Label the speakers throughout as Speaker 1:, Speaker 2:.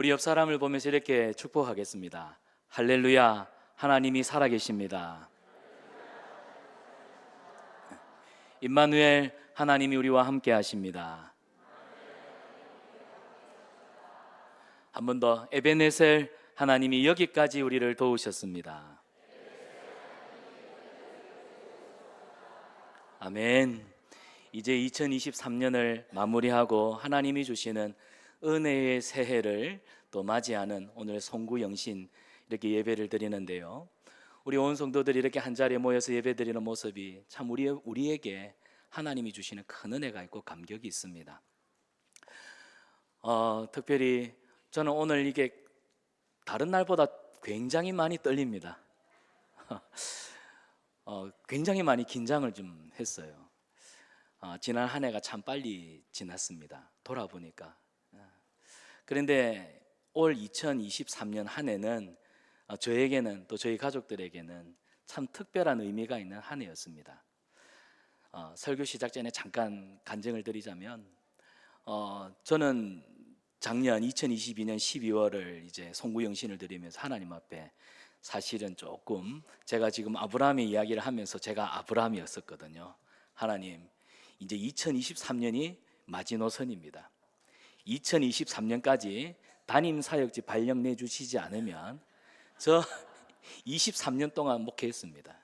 Speaker 1: 우리 옆 사람을 보면서 이렇게 축복하겠습니다. 할렐루야, 하나님이 살아계십니다. 임마누엘, 하나님이 우리와 함께 하십니다. 한 번 더, 에베네셀, 하나님이 여기까지 우리를 도우셨습니다. 아멘. 이제 2023년을 마무리하고 하나님이 주시는 은혜의 새해를 또 맞이하는 오늘 송구영신 이렇게 예배를 드리는데요, 우리 온 성도들이 이렇게 한 자리에 모여서 예배 드리는 모습이 참 우리에게 하나님이 주시는 큰 은혜가 있고 감격이 있습니다. 특별히 저는 오늘 이게 다른 날보다 굉장히 많이 떨립니다. 굉장히 많이 긴장을 좀 했어요. 지난 한 해가 참 빨리 지났습니다. 돌아보니까. 그런데 올 2023년 한 해는 저에게는 또 저희 가족들에게는 참 특별한 의미가 있는 한 해였습니다. 설교 시작 전에 잠깐 간증을 드리자면, 저는 작년 2022년 12월을 이제 송구영신을 드리면서 하나님 앞에 사실은 조금 제가 지금 아브라함의 이야기를 하면서 제가 아브라함이었었거든요. 하나님, 이제 2023년이 마지노선입니다. 2023년까지 담임 사역지 발령 내주시지 않으면 저 23년 동안 목회했습니다.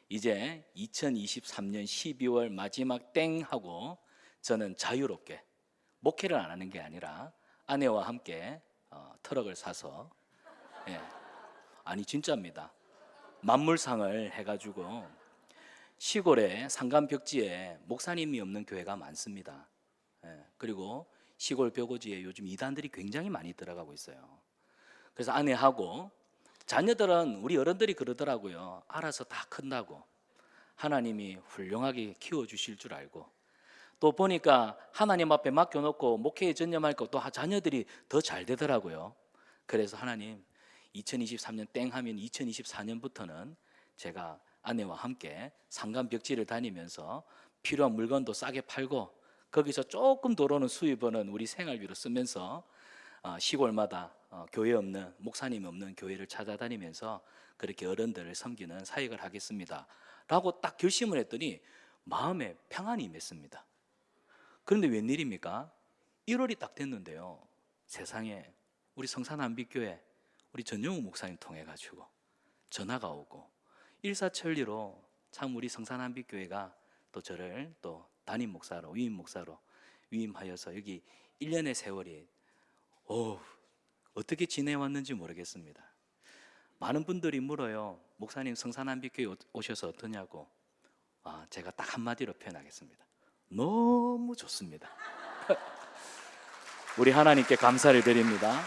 Speaker 1: 이제 2023년 12월 마지막 땡 하고 저는 자유롭게 목회를 안 하는 게 아니라 아내와 함께 트럭을 사서, 아니 진짜입니다, 만물상을 해가지고 시골에 산간 벽지에 목사님이 없는 교회가 많습니다. 그리고 시골 벽오지에 요즘 이단들이 굉장히 많이 들어가고 있어요. 그래서 아내하고 자녀들은 우리 어른들이 그러더라고요. 알아서 다 큰다고. 하나님이 훌륭하게 키워주실 줄 알고, 또 보니까 하나님 앞에 맡겨놓고 목회에 전념하니까 또 자녀들이 더 잘 되더라고요. 그래서 하나님, 2023년 땡 하면 2024년부터는 제가 아내와 함께 산간 벽지를 다니면서 필요한 물건도 싸게 팔고 거기서 조금 들어오는 수입원은 우리 생활비로 쓰면서 시골마다 교회 없는, 목사님이 없는 교회를 찾아다니면서 그렇게 어른들을 섬기는 사역을 하겠습니다 라고 딱 결심을 했더니 마음에 평안이 임했습니다. 그런데 웬일입니까? 1월이 딱 됐는데요, 세상에 우리 성산한빛교회 우리 전영우 목사님 통해 가지고 전화가 오고 일사천리로 참 우리 성산한빛교회가 또 저를 또 담임 목사로, 위임 목사로 위임하여서 여기 1년의 세월이 어떻게 지내왔는지 모르겠습니다. 많은 분들이 물어요. 목사님 성산한빛교회 오셔서 어떠냐고. 제가 딱 한마디로 표현하겠습니다. 너무 좋습니다. 우리 하나님께 감사를 드립니다.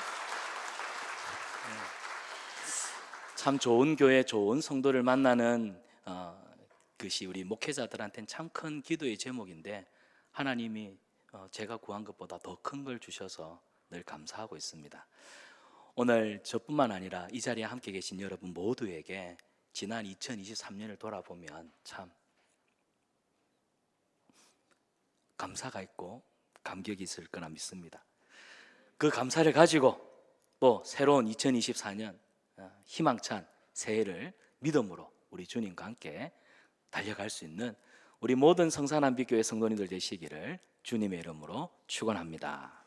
Speaker 1: 참 좋은 교회, 좋은 성도를 만나는 것이 우리 목회자들한테는 참 큰 기도의 제목인데, 하나님이 제가 구한 것보다 더 큰 걸 주셔서 늘 감사하고 있습니다. 오늘 저뿐만 아니라 이 자리에 함께 계신 여러분 모두에게 지난 2023년을 돌아보면 참 감사가 있고 감격이 있을 거라 믿습니다. 그 감사를 가지고 또 새로운 2024년 희망찬 새해를 믿음으로 우리 주님과 함께 달려갈 수 있는 우리 모든 성산한빛교회 성도님들 되시기를 주님의 이름으로 축원합니다.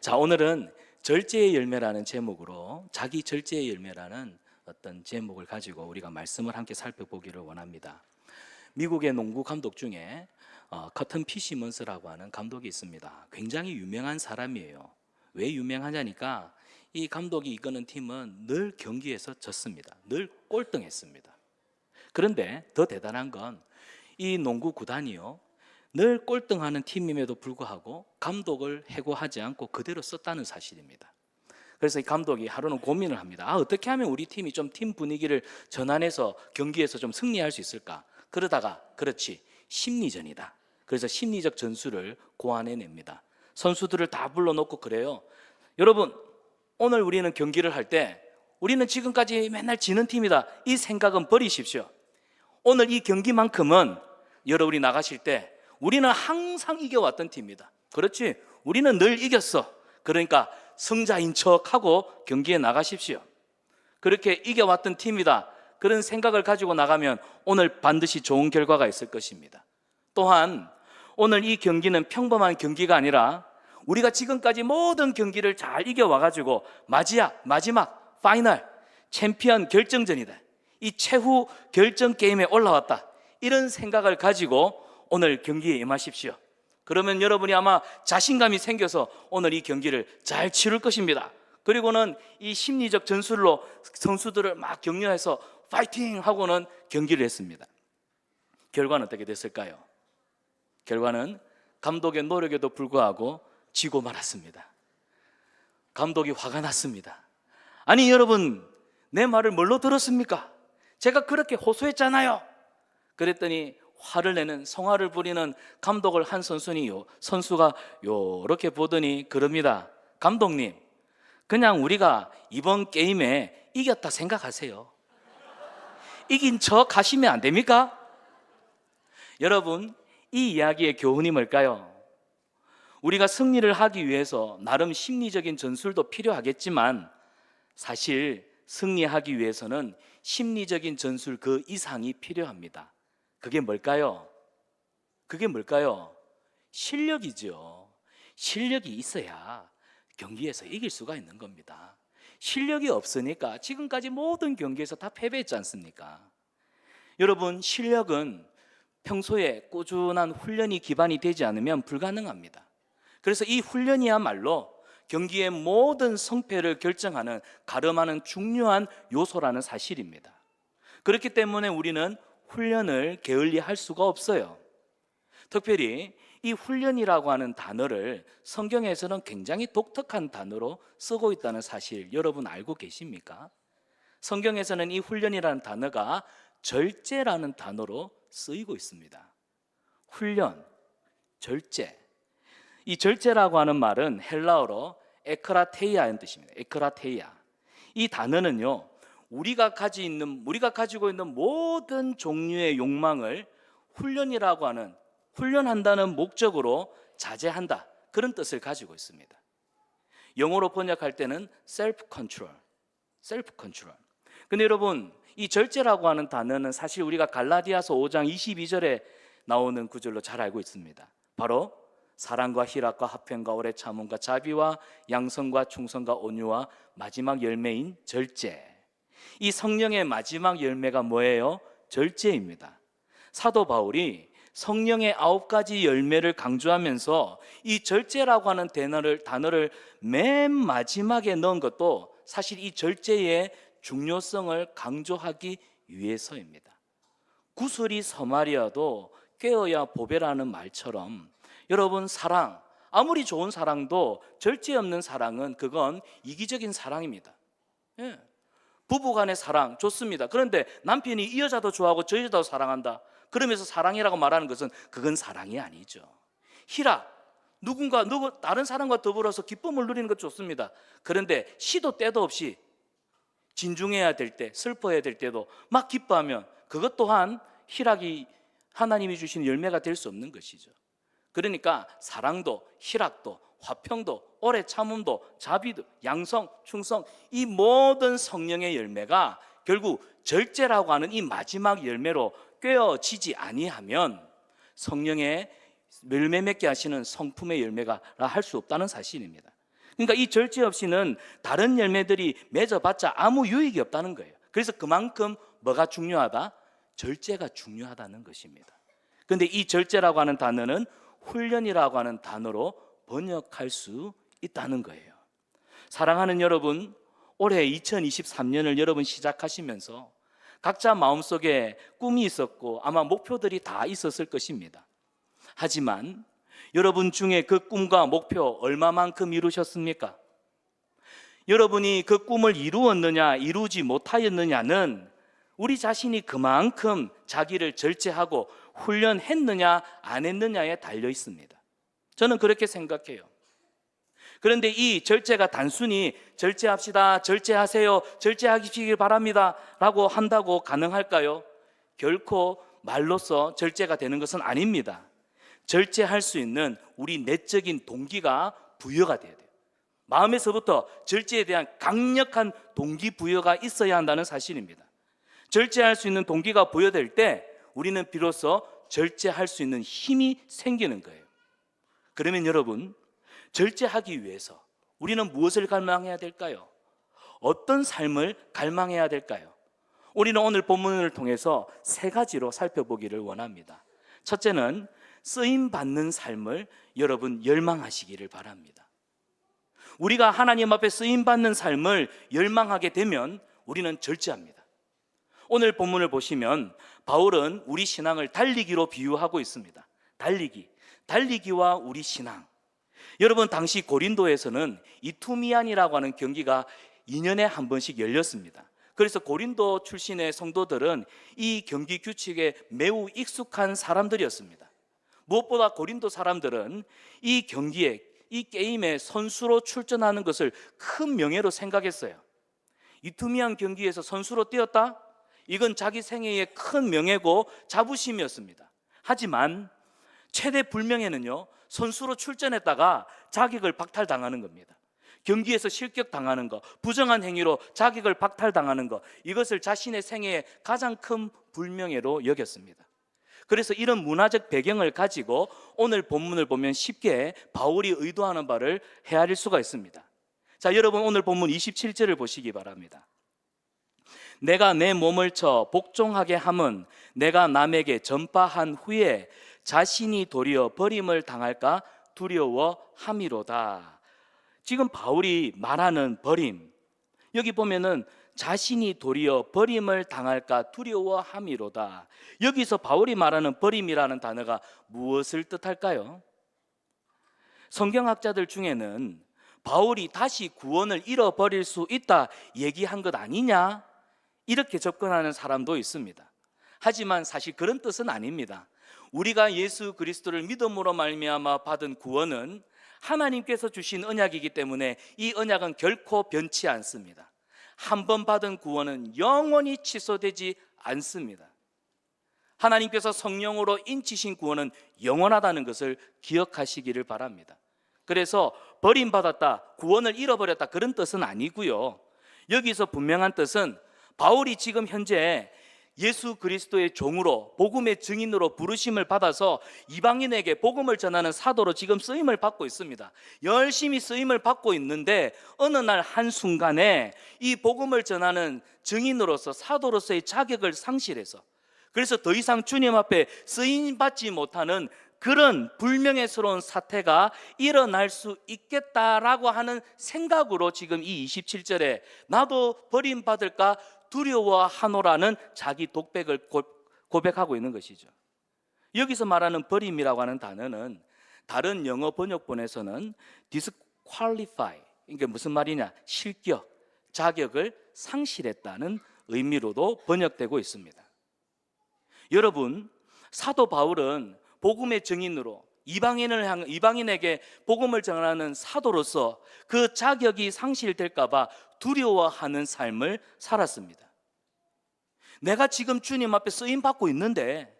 Speaker 1: 자, 오늘은 절제의 열매라는 제목으로, 자기 절제의 열매라는 어떤 제목을 가지고 우리가 말씀을 함께 살펴보기를 원합니다. 미국의 농구 감독 중에 커튼 피 시먼스라고 하는 감독이 있습니다. 굉장히 유명한 사람이에요. 왜 유명하냐니까 이 감독이 이끄는 팀은 늘 경기에서 졌습니다. 늘 꼴등했습니다. 그런데 더 대단한 건 이 농구 구단이요, 늘 꼴등하는 팀임에도 불구하고 감독을 해고하지 않고 그대로 썼다는 사실입니다. 그래서 이 감독이 하루는 고민을 합니다. 어떻게 하면 우리 팀이 좀 팀 분위기를 전환해서 경기에서 좀 승리할 수 있을까? 그러다가 그렇지, 심리전이다. 그래서 심리적 전술을 고안해냅니다. 선수들을 다 불러놓고 그래요. 여러분, 오늘 우리는 경기를 할 때 우리는 지금까지 맨날 지는 팀이다, 이 생각은 버리십시오. 오늘 이 경기만큼은 여러분이 나가실 때 우리는 항상 이겨왔던 팀이다. 그렇지? 우리는 늘 이겼어. 그러니까 승자인 척하고 경기에 나가십시오. 그렇게 이겨왔던 팀이다, 그런 생각을 가지고 나가면 오늘 반드시 좋은 결과가 있을 것입니다. 또한 오늘 이 경기는 평범한 경기가 아니라 우리가 지금까지 모든 경기를 잘 이겨와가지고 마지막 파이널 챔피언 결정전이다, 이 최후 결정 게임에 올라왔다, 이런 생각을 가지고 오늘 경기에 임하십시오. 그러면 여러분이 아마 자신감이 생겨서 오늘 이 경기를 잘 치를 것입니다. 그리고는 이 심리적 전술로 선수들을 막 격려해서 파이팅 하고는 경기를 했습니다. 결과는 어떻게 됐을까요? 결과는 감독의 노력에도 불구하고 지고 말았습니다. 감독이 화가 났습니다. 아니 여러분, 내 말을 뭘로 들었습니까? 제가 그렇게 호소했잖아요. 그랬더니 화를 내는, 성화를 부리는 감독을 한 선수가 요렇게 보더니 그럽니다. 감독님, 그냥 우리가 이번 게임에 이겼다 생각하세요. 이긴 척 하시면 안 됩니까? 여러분, 이 이야기의 교훈이 뭘까요? 우리가 승리를 하기 위해서 나름 심리적인 전술도 필요하겠지만 사실 승리하기 위해서는 심리적인 전술 그 이상이 필요합니다. 그게 뭘까요? 실력이죠. 실력이 있어야 경기에서 이길 수가 있는 겁니다. 실력이 없으니까 지금까지 모든 경기에서 다 패배했지 않습니까? 여러분, 실력은 평소에 꾸준한 훈련이 기반이 되지 않으면 불가능합니다. 그래서 이 훈련이야말로 경기의 모든 성패를 결정하는, 가름하는 중요한 요소라는 사실입니다. 그렇기 때문에 우리는 훈련을 게을리할 수가 없어요. 특별히 이 훈련이라고 하는 단어를 성경에서는 굉장히 독특한 단어로 쓰고 있다는 사실 여러분 알고 계십니까? 성경에서는 이 훈련이라는 단어가 절제라는 단어로 쓰이고 있습니다. 훈련, 절제. 이 절제라고 하는 말은 헬라어로 에크라테이아라는 뜻입니다. 에크라테이아. 이 단어는요, 우리가 가지고 있는 모든 종류의 욕망을 훈련한다는 목적으로 자제한다, 그런 뜻을 가지고 있습니다. 영어로 번역할 때는 self control. 근데 여러분, 이 절제라고 하는 단어는 사실 우리가 갈라디아서 5장 22절에 나오는 구절로 잘 알고 있습니다. 바로 사랑과 희락과 화평과 오래 참음과 자비와 양성과 충성과 온유와 마지막 열매인 절제. 이 성령의 마지막 열매가 뭐예요? 절제입니다. 사도 바울이 성령의 9가지 열매를 강조하면서 이 절제라고 하는 단어를 맨 마지막에 넣은 것도 사실 이 절제의 중요성을 강조하기 위해서입니다. 구슬이 서말이어도 꿰어야 보배라는 말처럼 여러분, 사랑, 아무리 좋은 사랑도 절제 없는 사랑은 그건 이기적인 사랑입니다. 예. 부부간의 사랑 좋습니다. 그런데 남편이 이 여자도 좋아하고 저 여자도 사랑한다, 그러면서 사랑이라고 말하는 것은 그건 사랑이 아니죠. 희락, 다른 사람과 더불어서 기쁨을 누리는 것 좋습니다. 그런데 시도 때도 없이 진중해야 될 때, 슬퍼해야 될 때도 막 기뻐하면 그것 또한 희락이 하나님이 주신 열매가 될 수 없는 것이죠. 그러니까 사랑도 희락도 화평도 오래 참음도 자비도 양성, 충성, 이 모든 성령의 열매가 결국 절제라고 하는 이 마지막 열매로 꿰어지지 아니하면 성령의 열매 맺게 하시는 성품의 열매가 할 수 없다는 사실입니다. 그러니까 이 절제 없이는 다른 열매들이 맺어봤자 아무 유익이 없다는 거예요. 그래서 그만큼 뭐가 중요하다? 절제가 중요하다는 것입니다. 그런데 이 절제라고 하는 단어는 훈련이라고 하는 단어로 번역할 수 있다는 거예요. 사랑하는 여러분, 올해 2023년을 여러분 시작하시면서 각자 마음속에 꿈이 있었고 아마 목표들이 다 있었을 것입니다. 하지만 여러분 중에 그 꿈과 목표 얼마만큼 이루셨습니까? 여러분이 그 꿈을 이루었느냐 이루지 못하였느냐는 우리 자신이 그만큼 자기를 절제하고 훈련했느냐 안 했느냐에 달려 있습니다. 저는 그렇게 생각해요. 그런데 이 절제가 단순히 절제합시다, 절제하세요, 절제하시길 바랍니다 라고 한다고 가능할까요? 결코 말로써 절제가 되는 것은 아닙니다. 절제할 수 있는 우리 내적인 동기가 부여가 돼야 돼요. 마음에서부터 절제에 대한 강력한 동기부여가 있어야 한다는 사실입니다. 절제할 수 있는 동기가 부여될 때 우리는 비로소 절제할 수 있는 힘이 생기는 거예요. 그러면 여러분, 절제하기 위해서 우리는 무엇을 갈망해야 될까요? 어떤 삶을 갈망해야 될까요? 우리는 오늘 본문을 통해서 세 가지로 살펴보기를 원합니다. 첫째는 쓰임받는 삶을 여러분 열망하시기를 바랍니다. 우리가 하나님 앞에 쓰임받는 삶을 열망하게 되면 우리는 절제합니다. 오늘 본문을 보시면 바울은 우리 신앙을 달리기로 비유하고 있습니다. 달리기와 우리 신앙. 여러분, 당시 고린도에서는 이투미안이라고 하는 경기가 2년에 한 번씩 열렸습니다. 그래서 고린도 출신의 성도들은 이 경기 규칙에 매우 익숙한 사람들이었습니다. 무엇보다 고린도 사람들은 이 경기에, 이 게임에 선수로 출전하는 것을 큰 명예로 생각했어요. 이투미안 경기에서 선수로 뛰었다? 이건 자기 생애의 큰 명예고 자부심이었습니다. 하지만 최대 불명예는요, 선수로 출전했다가 자격을 박탈당하는 겁니다. 경기에서 실격당하는 것, 부정한 행위로 자격을 박탈당하는 것, 이것을 자신의 생애의 가장 큰 불명예로 여겼습니다. 그래서 이런 문화적 배경을 가지고 오늘 본문을 보면 쉽게 바울이 의도하는 바를 헤아릴 수가 있습니다. 자, 여러분, 오늘 본문 27절을 보시기 바랍니다. 내가 내 몸을 쳐 복종하게 함은 내가 남에게 전파한 후에 자신이 도리어 버림을 당할까 두려워함이로다. 지금 바울이 말하는 버림, 여기 보면은 자신이 도리어 버림을 당할까 두려워함이로다. 여기서 바울이 말하는 버림이라는 단어가 무엇을 뜻할까요? 성경학자들 중에는 바울이 다시 구원을 잃어버릴 수 있다 얘기한 것 아니냐, 이렇게 접근하는 사람도 있습니다. 하지만 사실 그런 뜻은 아닙니다. 우리가 예수 그리스도를 믿음으로 말미암아 받은 구원은 하나님께서 주신 언약이기 때문에 이 언약은 결코 변치 않습니다. 한 번 받은 구원은 영원히 취소되지 않습니다. 하나님께서 성령으로 인치신 구원은 영원하다는 것을 기억하시기를 바랍니다. 그래서 버림받았다, 구원을 잃어버렸다, 그런 뜻은 아니고요. 여기서 분명한 뜻은 바울이 지금 현재 예수 그리스도의 종으로, 복음의 증인으로 부르심을 받아서 이방인에게 복음을 전하는 사도로 지금 쓰임을 받고 있습니다. 열심히 쓰임을 받고 있는데 어느 날 한순간에 이 복음을 전하는 증인으로서, 사도로서의 자격을 상실해서, 그래서 더 이상 주님 앞에 쓰임받지 못하는 그런 불명예스러운 사태가 일어날 수 있겠다라고 하는 생각으로 지금 이 27절에 나도 버림받을까 두려워하노라는 자기 독백을 고백하고 있는 것이죠. 여기서 말하는 버림이라고 하는 단어는 다른 영어 번역본에서는 disqualify, 이게 무슨 말이냐, 실격, 자격을 상실했다는 의미로도 번역되고 있습니다. 여러분, 사도 바울은 복음의 증인으로 이방인에게 복음을 전하는 사도로서 그 자격이 상실될까 봐 두려워하는 삶을 살았습니다. 내가 지금 주님 앞에 쓰임 받고 있는데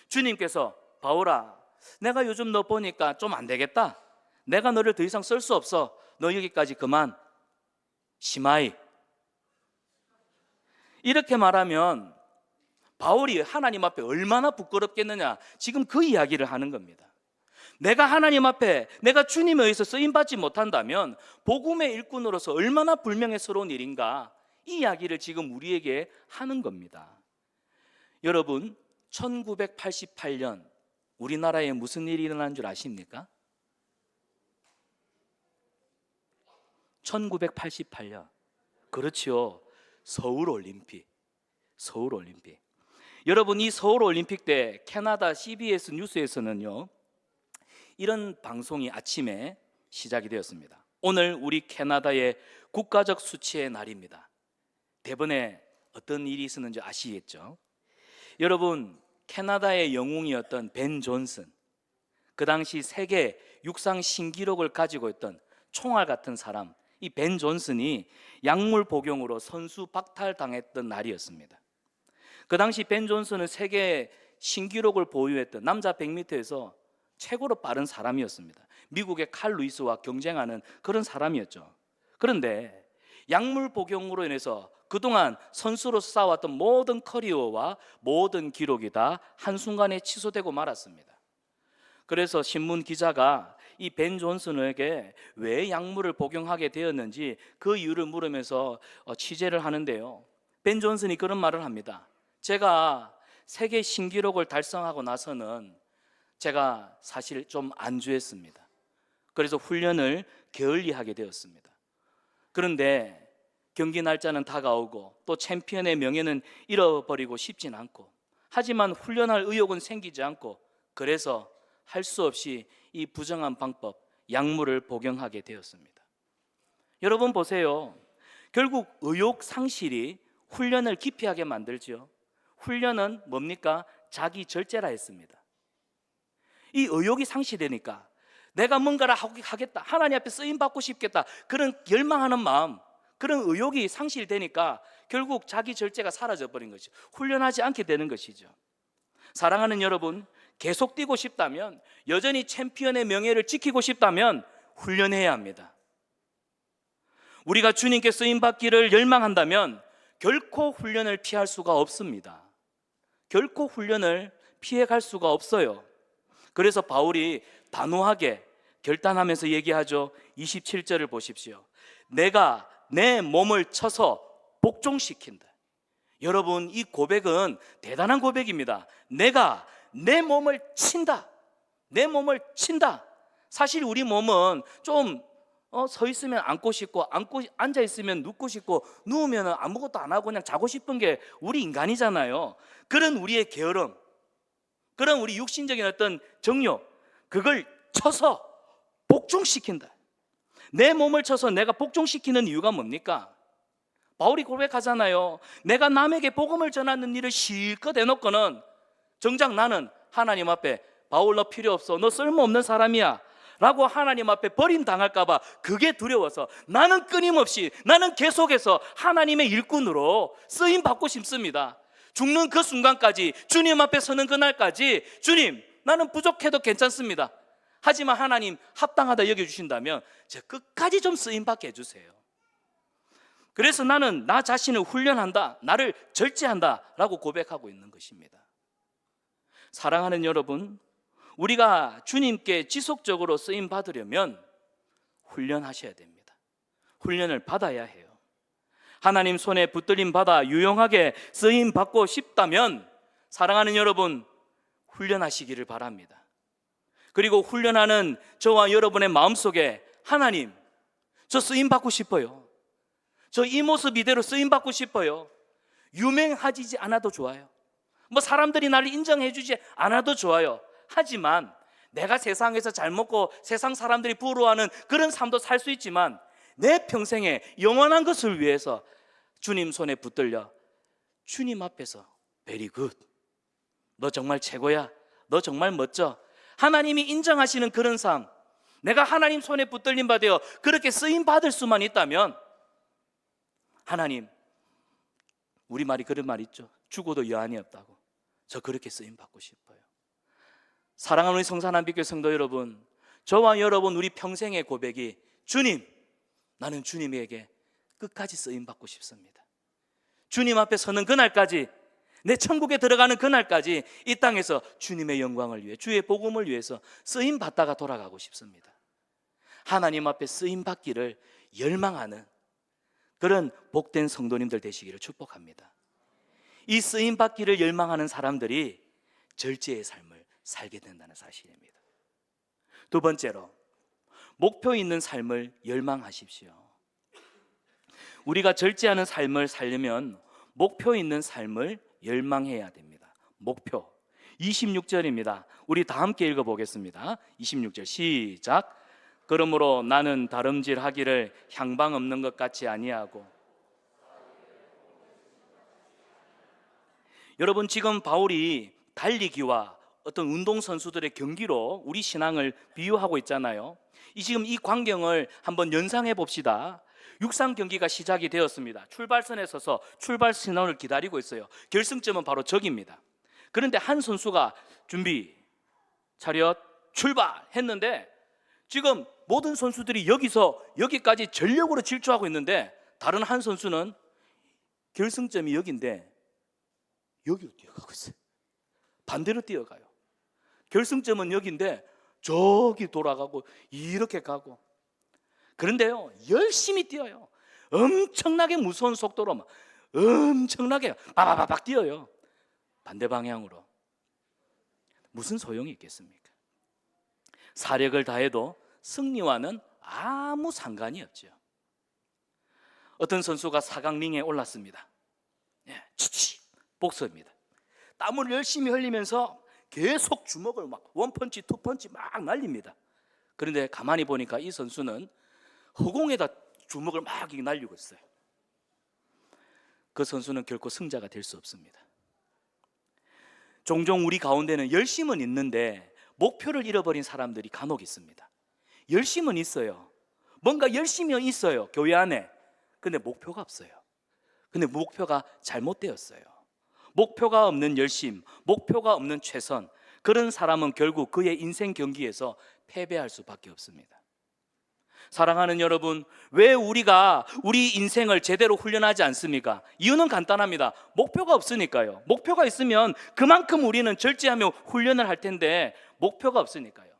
Speaker 1: 주님께서 바울아, 내가 요즘 너 보니까 좀 안 되겠다, 내가 너를 더 이상 쓸 수 없어, 너 여기까지 그만, 시마이, 이렇게 말하면 바울이 하나님 앞에 얼마나 부끄럽겠느냐, 지금 그 이야기를 하는 겁니다. 내가 하나님 앞에, 내가 주님에 의해서 쓰임받지 못한다면 복음의 일꾼으로서 얼마나 불명예스러운 일인가, 이 이야기를 지금 우리에게 하는 겁니다. 여러분, 1988년 우리나라에 무슨 일이 일어난 줄 아십니까? 1988년, 그렇지요, 서울올림픽. 여러분, 이 서울올림픽 때 캐나다 CBS 뉴스에서는요, 이런 방송이 아침에 시작이 되었습니다. 오늘 우리 캐나다의 국가적 수치의 날입니다. 대번에 어떤 일이 있었는지 아시겠죠? 여러분, 캐나다의 영웅이었던 벤 존슨, 그 당시 세계 육상 신기록을 가지고 있던 총알 같은 사람, 이 벤 존슨이 약물 복용으로 선수 박탈당했던 날이었습니다. 그 당시 벤 존슨은 세계 신기록을 보유했던 남자 100m에서 최고로 빠른 사람이었습니다. 미국의 칼 루이스와 경쟁하는 그런 사람이었죠. 그런데 약물 복용으로 인해서 그동안 선수로서 쌓아왔던 모든 커리어와 모든 기록이 다 한순간에 취소되고 말았습니다. 그래서 신문 기자가 이 벤 존슨에게 왜 약물을 복용하게 되었는지 그 이유를 물으면서 취재를 하는데요, 벤 존슨이 그런 말을 합니다. 제가 세계 신기록을 달성하고 나서는 제가 사실 좀 안주했습니다. 그래서 훈련을 게을리하게 되었습니다. 그런데 경기 날짜는 다가오고 또 챔피언의 명예는 잃어버리고 싶진 않고, 하지만 훈련할 의욕은 생기지 않고, 그래서 할 수 없이 이 부정한 방법, 약물을 복용하게 되었습니다. 여러분 보세요. 결국 의욕 상실이 훈련을 기피하게 만들죠. 훈련은 뭡니까? 자기 절제라 했습니다. 이 의욕이 상실되니까 내가 뭔가를 하겠다, 하나님 앞에 쓰임 받고 싶겠다, 그런 열망하는 마음, 그런 의욕이 상실되니까 결국 자기 절제가 사라져 버린 것이죠. 훈련하지 않게 되는 것이죠. 사랑하는 여러분, 계속 뛰고 싶다면, 여전히 챔피언의 명예를 지키고 싶다면 훈련해야 합니다. 우리가 주님께 쓰임 받기를 열망한다면 결코 훈련을 피할 수가 없습니다. 결코 훈련을 피해갈 수가 없어요. 그래서 바울이 단호하게 결단하면서 얘기하죠. 27절을 보십시오. 내가 내 몸을 쳐서 복종시킨다. 여러분, 이 고백은 대단한 고백입니다. 내가 내 몸을 친다. 내 몸을 친다. 사실 우리 몸은 좀 서 있으면 앉고 싶고, 앉아 있으면 눕고 싶고, 누우면 아무것도 안 하고 그냥 자고 싶은 게 우리 인간이잖아요. 그런 우리의 게으름, 그런 우리 육신적인 어떤 정욕, 그걸 쳐서 복종시킨다. 내 몸을 쳐서 내가 복종시키는 이유가 뭡니까? 바울이 고백하잖아요. 내가 남에게 복음을 전하는 일을 실컷 해놓고는 정작 나는 하나님 앞에 바울 너 필요 없어, 너 쓸모없는 사람이야 라고 하나님 앞에 버림당할까 봐 그게 두려워서 나는 끊임없이, 나는 계속해서 하나님의 일꾼으로 쓰임받고 싶습니다. 죽는 그 순간까지, 주님 앞에 서는 그날까지, 주님 나는 부족해도 괜찮습니다. 하지만 하나님 합당하다 여겨주신다면 제 끝까지 좀 쓰임받게 해주세요. 그래서 나는 나 자신을 훈련한다, 나를 절제한다 라고 고백하고 있는 것입니다. 사랑하는 여러분, 우리가 주님께 지속적으로 쓰임 받으려면 훈련하셔야 됩니다. 훈련을 받아야 해요. 하나님 손에 붙들림 받아 유용하게 쓰임 받고 싶다면 사랑하는 여러분, 훈련하시기를 바랍니다. 그리고 훈련하는 저와 여러분의 마음속에 하나님, 저 쓰임 받고 싶어요. 저 이 모습 이대로 쓰임 받고 싶어요. 유명하지 않아도 좋아요. 뭐 사람들이 나를 인정해 주지 않아도 좋아요. 하지만 내가 세상에서 잘 먹고 세상 사람들이 부러워하는 그런 삶도 살 수 있지만 내 평생에 영원한 것을 위해서 주님 손에 붙들려 주님 앞에서 very good, 너 정말 최고야, 너 정말 멋져, 하나님이 인정하시는 그런 삶, 내가 하나님 손에 붙들림 받아 그렇게 쓰임 받을 수만 있다면, 하나님, 우리말이 그런 말 있죠. 죽어도 여한이 없다고. 저 그렇게 쓰임 받고 싶어요. 사랑하는 우리 성산한빛교회 성도 여러분, 저와 여러분 우리 평생의 고백이 주님, 나는 주님에게 끝까지 쓰임 받고 싶습니다. 주님 앞에 서는 그날까지, 내 천국에 들어가는 그날까지 이 땅에서 주님의 영광을 위해, 주의 복음을 위해서 쓰임 받다가 돌아가고 싶습니다. 하나님 앞에 쓰임 받기를 열망하는 그런 복된 성도님들 되시기를 축복합니다. 이 쓰임 받기를 열망하는 사람들이 절제의 삶을 살게 된다는 사실입니다. 두 번째로, 목표 있는 삶을 열망하십시오. 우리가 절제하는 삶을 살려면 목표 있는 삶을 열망해야 됩니다. 목표 26절입니다. 우리 다 함께 읽어보겠습니다. 26절 시작. 그러므로 나는 다름질하기를 향방 없는 것 같이 아니하고. 여러분, 지금 바울이 달리기와 어떤 운동선수들의 경기로 우리 신앙을 비유하고 있잖아요. 지금 이 광경을 한번 연상해 봅시다. 육상 경기가 시작이 되었습니다. 출발선에 서서 출발 신호를 기다리고 있어요. 결승점은 바로 저기입니다. 그런데 한 선수가 준비, 차렷, 출발 했는데 지금 모든 선수들이 여기서 여기까지 전력으로 질주하고 있는데 다른 한 선수는 결승점이 여기인데 여기로 뛰어가고 있어요. 반대로 뛰어가요. 결승점은 여기인데 저기 돌아가고 이렇게 가고. 그런데요, 열심히 뛰어요. 엄청나게 무서운 속도로 막 엄청나게 바바바박 뛰어요. 반대 방향으로. 무슨 소용이 있겠습니까? 사력을 다해도 승리와는 아무 상관이 없죠. 어떤 선수가 4강 링에 올랐습니다. 치치 복서입니다. 땀을 열심히 흘리면서 계속 주먹을 막 원펀치 투펀치 막 날립니다. 그런데 가만히 보니까 이 선수는 허공에다 주먹을 막 날리고 있어요. 그 선수는 결코 승자가 될 수 없습니다. 종종 우리 가운데는 열심은 있는데 목표를 잃어버린 사람들이 간혹 있습니다. 열심은 있어요. 뭔가 열심히 있어요, 교회 안에. 근데 목표가 없어요. 근데 목표가 잘못되었어요. 목표가 없는 열심, 목표가 없는 최선, 그런 사람은 결국 그의 인생 경기에서 패배할 수밖에 없습니다. 사랑하는 여러분, 왜 우리가 우리 인생을 제대로 훈련하지 않습니까? 이유는 간단합니다. 목표가 없으니까요. 목표가 있으면 그만큼 우리는 절제하며 훈련을 할 텐데 목표가 없으니까요.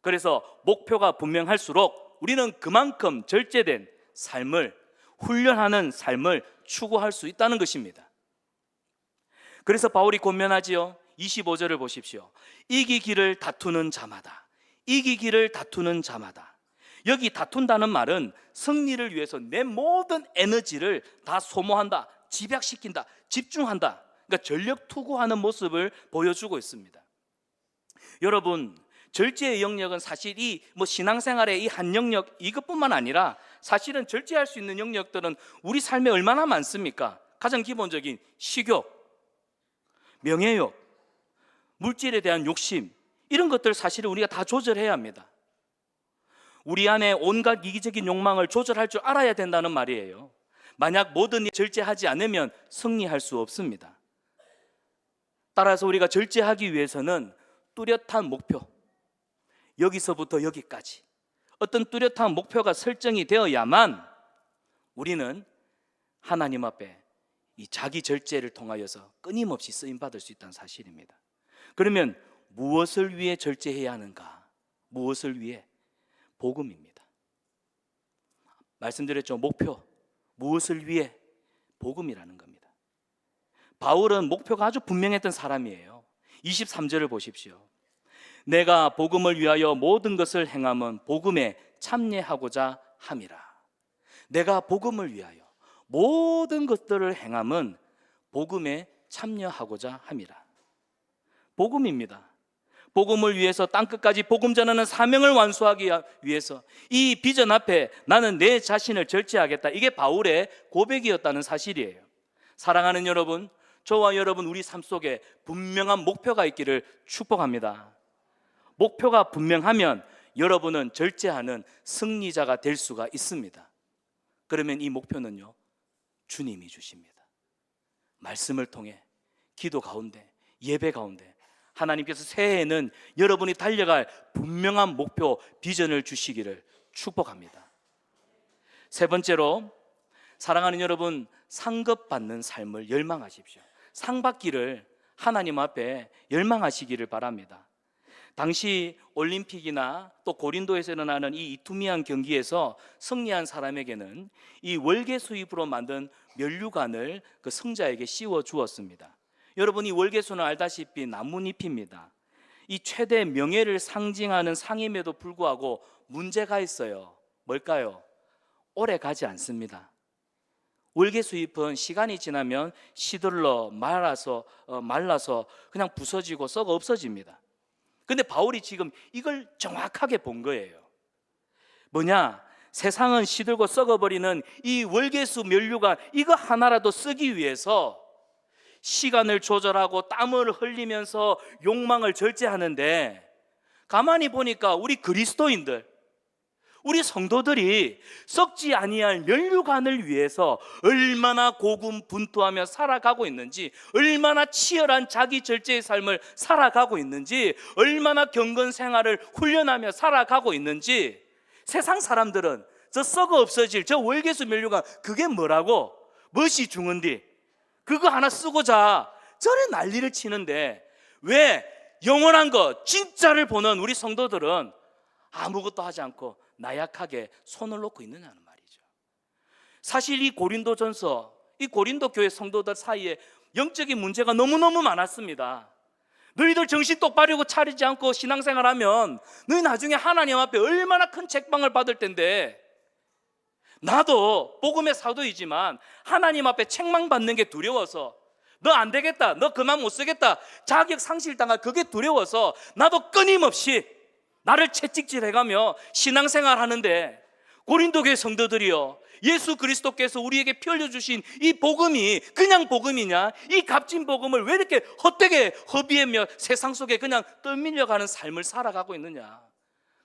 Speaker 1: 그래서 목표가 분명할수록 우리는 그만큼 절제된 삶을, 훈련하는 삶을 추구할 수 있다는 것입니다. 그래서 바울이 권면하지요. 25절을 보십시오. 이기기를 다투는 자마다, 이기기를 다투는 자마다. 여기 다툰다는 말은 승리를 위해서 내 모든 에너지를 다 소모한다, 집약시킨다, 집중한다. 그러니까 전력 투구하는 모습을 보여주고 있습니다. 여러분, 절제의 영역은 사실 이 신앙생활의 이 한 영역 이것뿐만 아니라 사실은 절제할 수 있는 영역들은 우리 삶에 얼마나 많습니까? 가장 기본적인 식욕, 명예욕, 물질에 대한 욕심, 이런 것들 사실은 우리가 다 조절해야 합니다. 우리 안에 온갖 이기적인 욕망을 조절할 줄 알아야 된다는 말이에요. 만약 뭐든 절제하지 않으면 승리할 수 없습니다. 따라서 우리가 절제하기 위해서는 뚜렷한 목표, 여기서부터 여기까지 어떤 뚜렷한 목표가 설정이 되어야만 우리는 하나님 앞에 이 자기 절제를 통하여서 끊임없이 쓰임받을 수 있다는 사실입니다. 그러면 무엇을 위해 절제해야 하는가? 무엇을 위해? 복음입니다. 말씀드렸죠. 목표, 무엇을 위해? 복음이라는 겁니다. 바울은 목표가 아주 분명했던 사람이에요. 23절을 보십시오. 내가 복음을 위하여 모든 것을 행함은 복음에 참여하고자 함이라. 내가 복음을 위하여 모든 것들을 행함은 복음에 참여하고자 함이라. 복음입니다. 복음을 위해서 땅끝까지 복음 전하는 사명을 완수하기 위해서 이 비전 앞에 나는 내 자신을 절제하겠다. 이게 바울의 고백이었다는 사실이에요. 사랑하는 여러분, 저와 여러분 우리 삶 속에 분명한 목표가 있기를 축복합니다. 목표가 분명하면 여러분은 절제하는 승리자가 될 수가 있습니다. 그러면 이 목표는요, 주님이 주십니다. 말씀을 통해, 기도 가운데, 예배 가운데 하나님께서 새해에는 여러분이 달려갈 분명한 목표, 비전을 주시기를 축복합니다. 세 번째로, 사랑하는 여러분, 상급받는 삶을 열망하십시오. 상 받기를 하나님 앞에 열망하시기를 바랍니다. 당시 올림픽이나 또 고린도에서 일어나는 이 이투미안 경기에서 승리한 사람에게는 이 월계 수잎으로 만든 면류관을 그 승자에게 씌워 주었습니다. 여러분, 이 월계수는 알다시피 나뭇잎입니다. 이 최대 명예를 상징하는 상임에도 불구하고 문제가 있어요. 뭘까요? 오래 가지 않습니다. 월계수잎은 시간이 지나면 시들러 말라서 그냥 부서지고 썩어 없어집니다. 근데 바울이 지금 이걸 정확하게 본 거예요. 뭐냐? 세상은 시들고 썩어버리는 이 월계수 면류관, 이거 하나라도 쓰기 위해서 시간을 조절하고 땀을 흘리면서 욕망을 절제하는데, 가만히 보니까 우리 그리스도인들, 우리 성도들이 썩지 아니할 면류관을 위해서 얼마나 고군분투하며 살아가고 있는지, 얼마나 치열한 자기 절제의 삶을 살아가고 있는지, 얼마나 경건 생활을 훈련하며 살아가고 있는지, 세상 사람들은 저 썩어 없어질 저 월계수 면류관 그게 뭐라고? 멋이 중헌디 그거 하나 쓰고자 저래 난리를 치는데 왜 영원한 것 진짜를 보는 우리 성도들은 아무것도 하지 않고 나약하게 손을 놓고 있느냐는 말이죠. 사실 이 고린도전서, 이 고린도 교회 성도들 사이에 영적인 문제가 너무너무 많았습니다. 너희들 정신 똑바로 차리지 않고 신앙생활하면 너희 나중에 하나님 앞에 얼마나 큰 책방을 받을 텐데, 나도 복음의 사도이지만 하나님 앞에 책망받는 게 두려워서, 너 안 되겠다, 너 그만 못 쓰겠다, 자격 상실당할 그게 두려워서 나도 끊임없이 나를 채찍질해가며 신앙생활 하는데, 고린도 교회 성도들이요, 예수 그리스도께서 우리에게 피 흘려주신 이 복음이 그냥 복음이냐? 이 값진 복음을 왜 이렇게 헛되게 허비하며 세상 속에 그냥 떠밀려가는 삶을 살아가고 있느냐?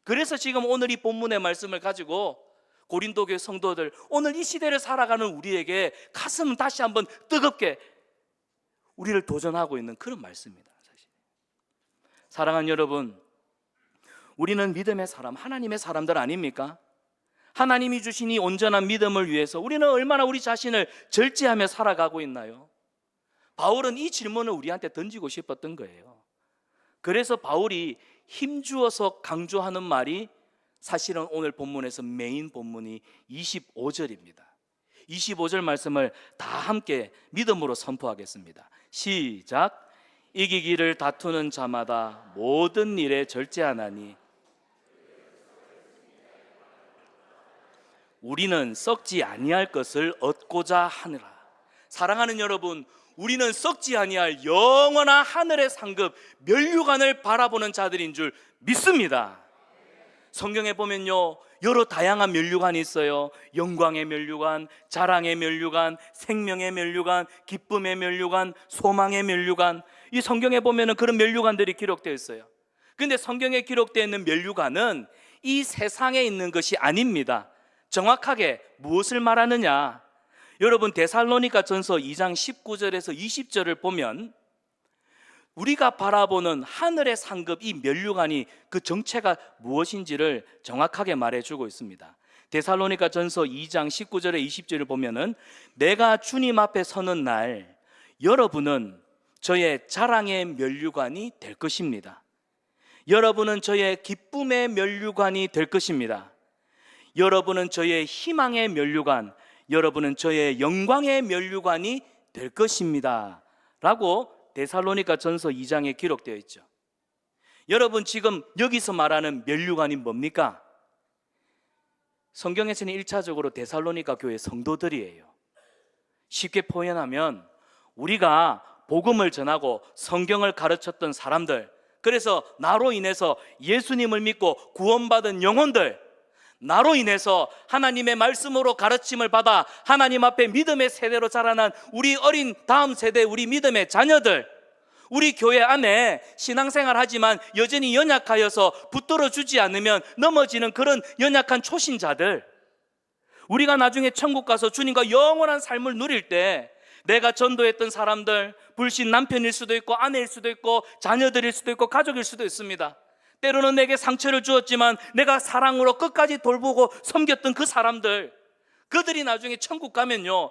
Speaker 1: 그래서 지금 오늘 이 본문의 말씀을 가지고 고린도 교회 성도들, 오늘 이 시대를 살아가는 우리에게 가슴 다시 한번 뜨겁게 우리를 도전하고 있는 그런 말씀입니다. 사실. 사랑하는 여러분, 우리는 믿음의 사람, 하나님의 사람들 아닙니까? 하나님이 주신 이 온전한 믿음을 위해서 우리는 얼마나 우리 자신을 절제하며 살아가고 있나요? 바울은 이 질문을 우리한테 던지고 싶었던 거예요. 그래서 바울이 힘주어서 강조하는 말이 사실은 오늘 본문에서 메인 본문이 25절입니다. 25절 말씀을 다 함께 믿음으로 선포하겠습니다. 시작. 이기기를 다투는 자마다 모든 일에 절제하나니 우리는 썩지 아니할 것을 얻고자 하느라. 사랑하는 여러분, 우리는 썩지 아니할 영원한 하늘의 상급 면류관을 바라보는 자들인 줄 믿습니다. 성경에 보면요, 여러 다양한 면류관이 있어요. 영광의 면류관, 자랑의 면류관, 생명의 면류관, 기쁨의 면류관, 소망의 면류관. 이 성경에 보면은 그런 면류관들이 기록되어 있어요. 근데 성경에 기록되어 있는 면류관은 이 세상에 있는 것이 아닙니다. 정확하게 무엇을 말하느냐? 여러분, 데살로니가 전서 2장 19절에서 20절을 보면 우리가 바라보는 하늘의 상급 이 면류관이 그 정체가 무엇인지를 정확하게 말해주고 있습니다. 데살로니가 전서 2장 19절에 20절을 보면은 내가 주님 앞에 서는 날 여러분은 저의 자랑의 면류관이 될 것입니다. 여러분은 저의 기쁨의 면류관이 될 것입니다. 여러분은 저의 희망의 면류관, 여러분은 저의 영광의 면류관이 될 것입니다 라고 데살로니가 전서 2장에 기록되어 있죠. 여러분, 지금 여기서 말하는 면류관이 뭡니까? 성경에서는 1차적으로 데살로니가 교회 성도들이에요. 쉽게 표현하면 우리가 복음을 전하고 성경을 가르쳤던 사람들, 그래서 나로 인해서 예수님을 믿고 구원받은 영혼들, 나로 인해서 하나님의 말씀으로 가르침을 받아 하나님 앞에 믿음의 세대로 자라난 우리 어린 다음 세대, 우리 믿음의 자녀들, 우리 교회 안에 신앙생활 하지만 여전히 연약하여서 붙들어 주지 않으면 넘어지는 그런 연약한 초신자들, 우리가 나중에 천국 가서 주님과 영원한 삶을 누릴 때 내가 전도했던 사람들, 불신 남편일 수도 있고 아내일 수도 있고 자녀들일 수도 있고 가족일 수도 있습니다. 때로는 내게 상처를 주었지만 내가 사랑으로 끝까지 돌보고 섬겼던 그 사람들, 그들이 나중에 천국 가면요,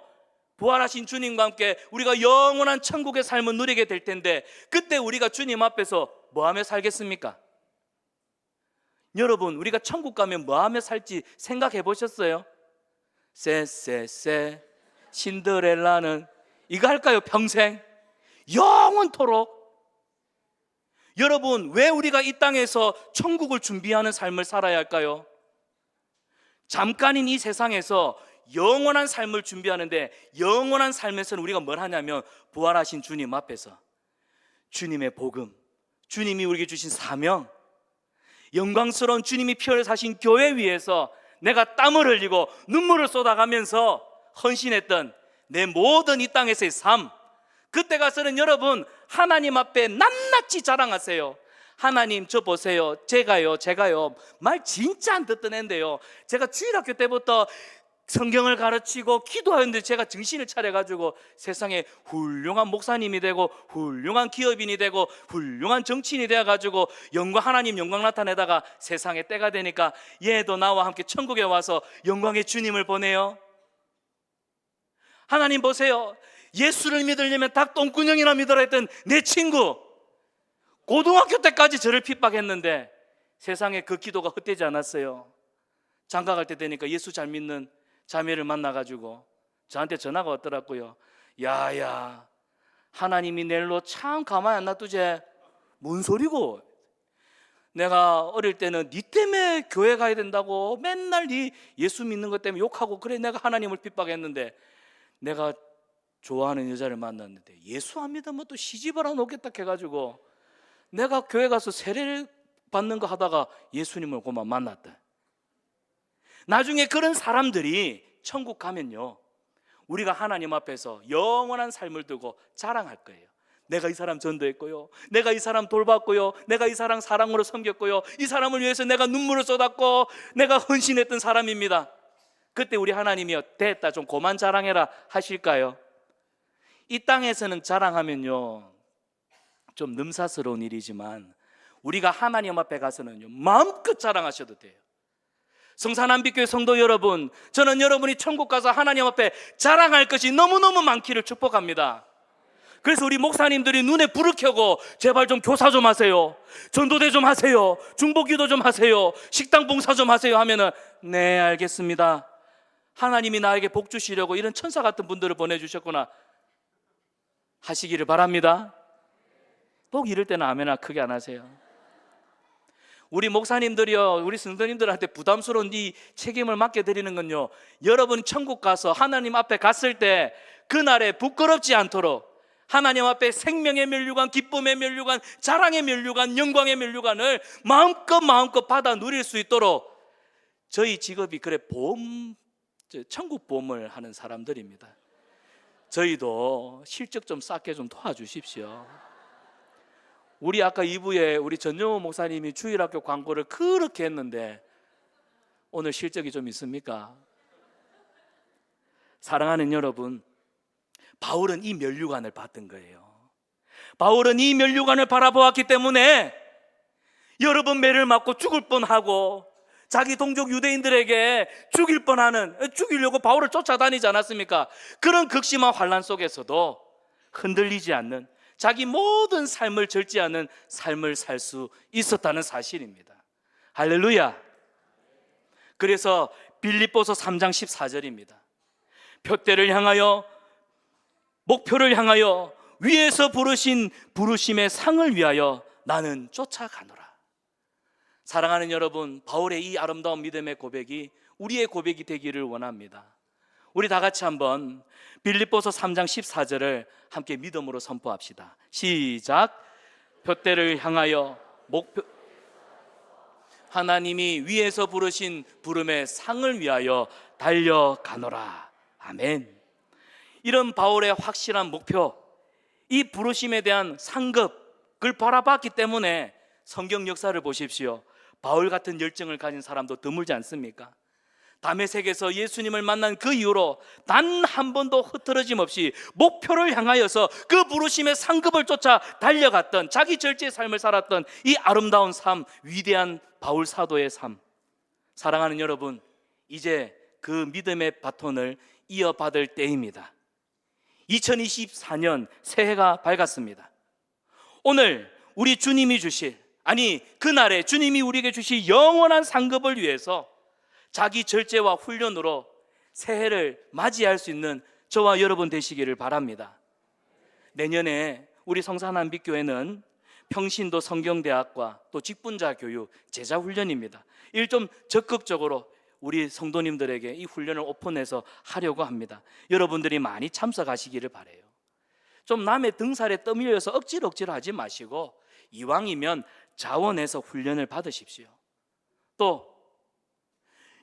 Speaker 1: 부활하신 주님과 함께 우리가 영원한 천국의 삶을 누리게 될 텐데, 그때 우리가 주님 앞에서 뭐하며 살겠습니까? 여러분, 우리가 천국 가면 뭐하며 살지 생각해 보셨어요? 쎄쎄쎄 신데렐라는 이거 할까요? 평생? 영원토록? 여러분, 왜 우리가 이 땅에서 천국을 준비하는 삶을 살아야 할까요? 잠깐인 이 세상에서 영원한 삶을 준비하는데, 영원한 삶에서는 우리가 뭘 하냐면 부활하신 주님 앞에서 주님의 복음, 주님이 우리에게 주신 사명, 영광스러운 주님이 피 흘려 사신 교회 위에서 내가 땀을 흘리고 눈물을 쏟아가면서 헌신했던 내 모든 이 땅에서의 삶, 그때 가서는 여러분 하나님 앞에 낱낱이 자랑하세요. 하나님, 저 보세요, 제가요 말 진짜 안 듣던 애인데요, 제가 주일학교 때부터 성경을 가르치고 기도하는데 제가 정신을 차려가지고 세상에 훌륭한 목사님이 되고 훌륭한 기업인이 되고 훌륭한 정치인이 되어가지고 하나님 영광 나타내다가 세상에 때가 되니까 얘도 나와 함께 천국에 와서 영광의 주님을 보내요. 하나님 보세요. 예수를 믿으려면 닭똥구녕이나 믿으라 했던 내 친구, 고등학교 때까지 저를 핍박했는데 세상에 그 기도가 헛되지 않았어요. 장가 갈 때 되니까 예수 잘 믿는 자매를 만나가지고 저한테 전화가 왔더라고요. 야야, 하나님이 내일로 참 가만히 안 놔두지. 뭔 소리고? 내가 어릴 때는 니 때문에 교회 가야 된다고 맨날 니 예수 믿는 것 때문에 욕하고 그래 내가 하나님을 핍박했는데 내가 좋아하는 여자를 만났는데 예수 안 믿으면 또 시집을 안 오겠다 해가지고 내가 교회 가서 세례를 받는 거 하다가 예수님을 그만 만났다. 나중에 그런 사람들이 천국 가면요, 우리가 하나님 앞에서 영원한 삶을 두고 자랑할 거예요. 내가 이 사람 전도했고요, 내가 이 사람 돌봤고요, 내가 이 사람 사랑으로 섬겼고요, 이 사람을 위해서 내가 눈물을 쏟았고 내가 헌신했던 사람입니다. 그때 우리 하나님이요, 됐다 좀 그만 자랑해라 하실까요? 이 땅에서는 자랑하면요 좀 능사스러운 일이지만 우리가 하나님 앞에 가서는요 마음껏 자랑하셔도 돼요. 성산한빛교회 성도 여러분, 저는 여러분이 천국 가서 하나님 앞에 자랑할 것이 너무너무 많기를 축복합니다. 그래서 우리 목사님들이 눈에 불을 켜고 제발 좀 교사 좀 하세요, 전도대 좀 하세요, 중보기도 좀 하세요, 식당 봉사 좀 하세요 하면은 네 알겠습니다, 하나님이 나에게 복 주시려고 이런 천사 같은 분들을 보내주셨구나 하시기를 바랍니다. 꼭 이럴 때는 아멘아 크게 안 하세요. 우리 목사님들이요, 우리 성도님들한테 부담스러운 이 책임을 맡겨드리는 건요, 여러분 천국 가서 하나님 앞에 갔을 때 그날에 부끄럽지 않도록 하나님 앞에 생명의 면류관, 기쁨의 면류관, 자랑의 면류관, 영광의 면류관을 마음껏 받아 누릴 수 있도록 저희 직업이 그래 천국 보험을 하는 사람들입니다. 저희도 실적 좀 쌓게 좀 도와주십시오. 우리 아까 2부에 우리 전영호 목사님이 주일학교 광고를 그렇게 했는데 오늘 실적이 좀 있습니까? 사랑하는 여러분, 바울은 이 면류관을 받은 거예요. 바울은 이 면류관을 바라보았기 때문에 여러 번 매를 맞고 죽을 뻔하고 자기 동족 유대인들에게 죽이려고 바울을 쫓아다니지 않았습니까? 그런 극심한 환난 속에서도 흔들리지 않는, 자기 모든 삶을 절제하는 삶을 살 수 있었다는 사실입니다. 할렐루야. 그래서 빌립보서 3장 14절입니다. 표대를 향하여, 목표를 향하여, 위에서 부르신 부르심의 상을 위하여 나는 쫓아가노라. 사랑하는 여러분, 바울의 이 아름다운 믿음의 고백이 우리의 고백이 되기를 원합니다. 우리 다 같이 한번 빌립보서 3장 14절을 함께 믿음으로 선포합시다. 시작. 표대를 향하여, 하나님이 위에서 부르신 부름의 상을 위하여 달려가노라. 아멘. 이런 바울의 확실한 목표, 이 부르심에 대한 상급을 바라봤기 때문에 성경 역사를 보십시오. 바울 같은 열정을 가진 사람도 드물지 않습니까? 다메섹에서 예수님을 만난 그 이후로 단 한 번도 흐트러짐 없이 목표를 향하여서 그 부르심의 상급을 쫓아 달려갔던, 자기 절제의 삶을 살았던 이 아름다운 삶, 위대한 바울 사도의 삶. 사랑하는 여러분, 이제 그 믿음의 바톤을 이어받을 때입니다. 2024년 새해가 밝았습니다. 오늘 우리 주님이 주실, 그날에 주님이 우리에게 주실 영원한 상급을 위해서 자기 절제와 훈련으로 새해를 맞이할 수 있는 저와 여러분 되시기를 바랍니다. 내년에 우리 성산한빛교회는 평신도 성경대학과 또 직분자 교육, 제자 훈련입니다. 이를 좀 적극적으로 우리 성도님들에게 이 훈련을 오픈해서 하려고 합니다. 여러분들이 많이 참석하시기를 바라요. 좀 남의 등살에 떠밀려서 억지로 하지 마시고 이왕이면 자원해서 훈련을 받으십시오. 또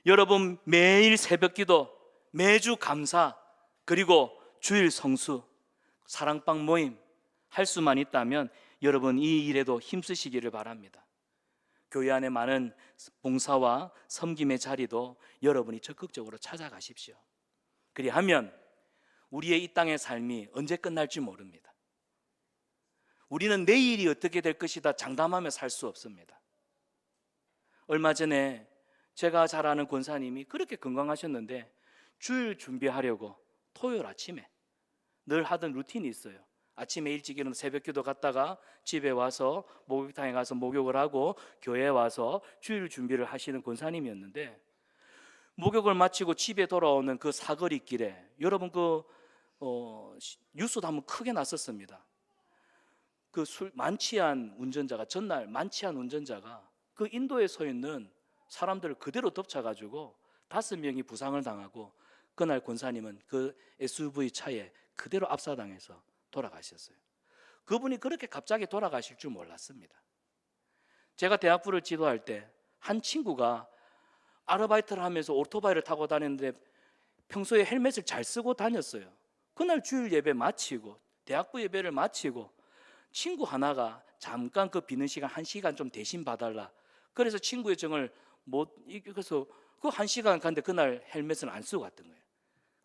Speaker 1: 여러분 매일 새벽기도, 매주 감사, 그리고 주일 성수, 사랑방 모임 할 수만 있다면 여러분 이 일에도 힘쓰시기를 바랍니다. 교회 안에 많은 봉사와 섬김의 자리도 여러분이 적극적으로 찾아가십시오. 그리하면 우리의 이 땅의 삶이 언제 끝날지 모릅니다. 우리는 내일이 어떻게 될 것이다 장담하며 살 수 없습니다. 얼마 전에 제가 잘 아는 권사님이 그렇게 건강하셨는데 주일 준비하려고 토요일 아침에 늘 하던 루틴이 있어요. 아침에 일찍 일어나 새벽기도 갔다가 집에 와서 목욕탕에 가서 목욕을 하고 교회에 와서 주일 준비를 하시는 권사님이었는데, 목욕을 마치고 집에 돌아오는 그 사거리 길에 여러분 뉴스도 한번 크게 났었습니다. 그 술 만취한 운전자가, 전날 만취한 운전자가 그 인도에 서 있는 사람들을 그대로 덮쳐가지고 5명이 부상을 당하고, 그날 권사님은 그 SUV 차에 그대로 압사당해서 돌아가셨어요. 그분이 그렇게 갑자기 돌아가실 줄 몰랐습니다. 제가 대학부를 지도할 때 한 친구가 아르바이트를 하면서 오토바이를 타고 다녔는데 평소에 헬멧을 잘 쓰고 다녔어요. 그날 주일 예배 마치고 대학부 예배를 마치고 친구 하나가 잠깐 그 비는 시간 1시간 좀 대신 봐달라, 그래서 친구의 정을 못 이겨서 그 1시간 갔는데 그날 헬멧을 안 쓰고 갔던 거예요.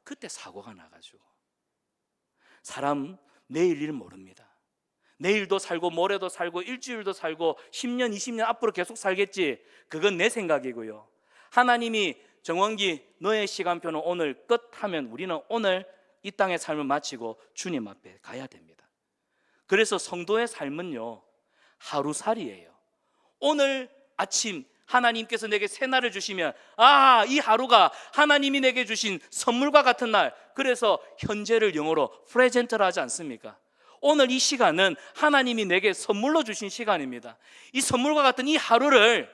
Speaker 1: 그때 사고가 나가지고. 사람 내일 일 모릅니다. 내일도 살고 모레도 살고 일주일도 살고 10년 20년 앞으로 계속 살겠지, 그건 내 생각이고요. 하나님이 정원기 너의 시간표는 오늘 끝 하면 우리는 오늘 이 땅의 삶을 마치고 주님 앞에 가야 됩니다. 그래서 성도의 삶은요, 하루살이에요. 오늘 아침 하나님께서 내게 새날을 주시면 이 하루가 하나님이 내게 주신 선물과 같은 날, 그래서 현재를 영어로 프레젠트를 하지 않습니까? 오늘 이 시간은 하나님이 내게 선물로 주신 시간입니다. 이 선물과 같은 이 하루를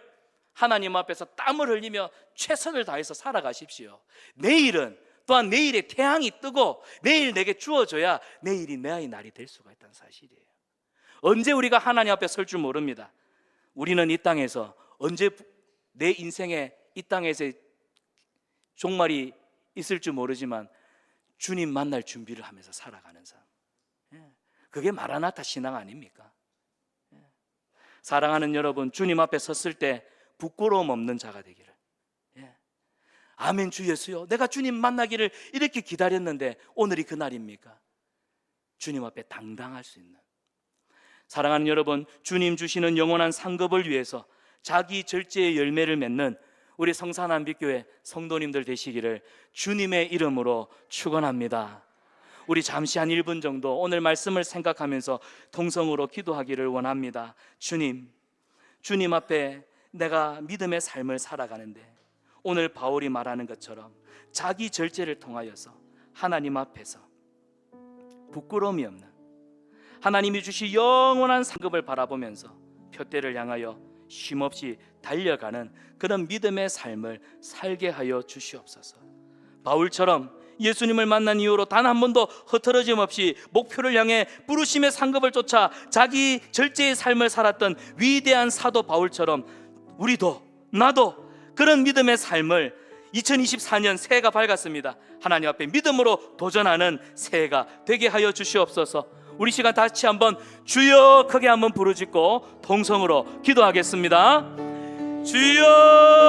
Speaker 1: 하나님 앞에서 땀을 흘리며 최선을 다해서 살아가십시오. 내일은 또한 내일의 태양이 뜨고 내일 내게 주어져야 내일이 내 날이 될 수가 있다는 사실이에요. 언제 우리가 하나님 앞에 설 줄 모릅니다. 우리는 이 땅에서 언제 내 인생에 이 땅에서 종말이 있을 줄 모르지만 주님 만날 준비를 하면서 살아가는 삶, 그게 마라나타 신앙 아닙니까? 사랑하는 여러분, 주님 앞에 섰을 때 부끄러움 없는 자가 되기를. 아멘 주 예수요, 내가 주님 만나기를 이렇게 기다렸는데 오늘이 그날입니까? 주님 앞에 당당할 수 있는. 사랑하는 여러분, 주님 주시는 영원한 상급을 위해서 자기 절제의 열매를 맺는 우리 성산한빛교회 성도님들 되시기를 주님의 이름으로 축원합니다. 우리 잠시 한 1분 정도 오늘 말씀을 생각하면서 동성으로 기도하기를 원합니다. 주님 앞에 내가 믿음의 삶을 살아가는데 오늘 바울이 말하는 것처럼 자기 절제를 통하여서 하나님 앞에서 부끄러움이 없는, 하나님이 주신 영원한 상급을 바라보면서 표대를 향하여 쉼없이 달려가는 그런 믿음의 삶을 살게 하여 주시옵소서. 바울처럼 예수님을 만난 이후로 단 한 번도 흐트러짐 없이 목표를 향해 부르심의 상급을 쫓아 자기 절제의 삶을 살았던 위대한 사도 바울처럼 우리도, 나도 그런 믿음의 삶을 2024년 새해가 밝았습니다. 하나님 앞에 믿음으로 도전하는 새해가 되게 하여 주시옵소서. 우리 시간 다시 한번 주여 크게 한번 부르짖고 동성으로 기도하겠습니다. 주여,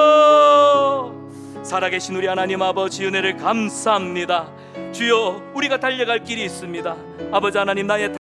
Speaker 1: 살아계신 우리 하나님 아버지 은혜를 감사합니다. 주여, 우리가 달려갈 길이 있습니다. 아버지 하나님, 나의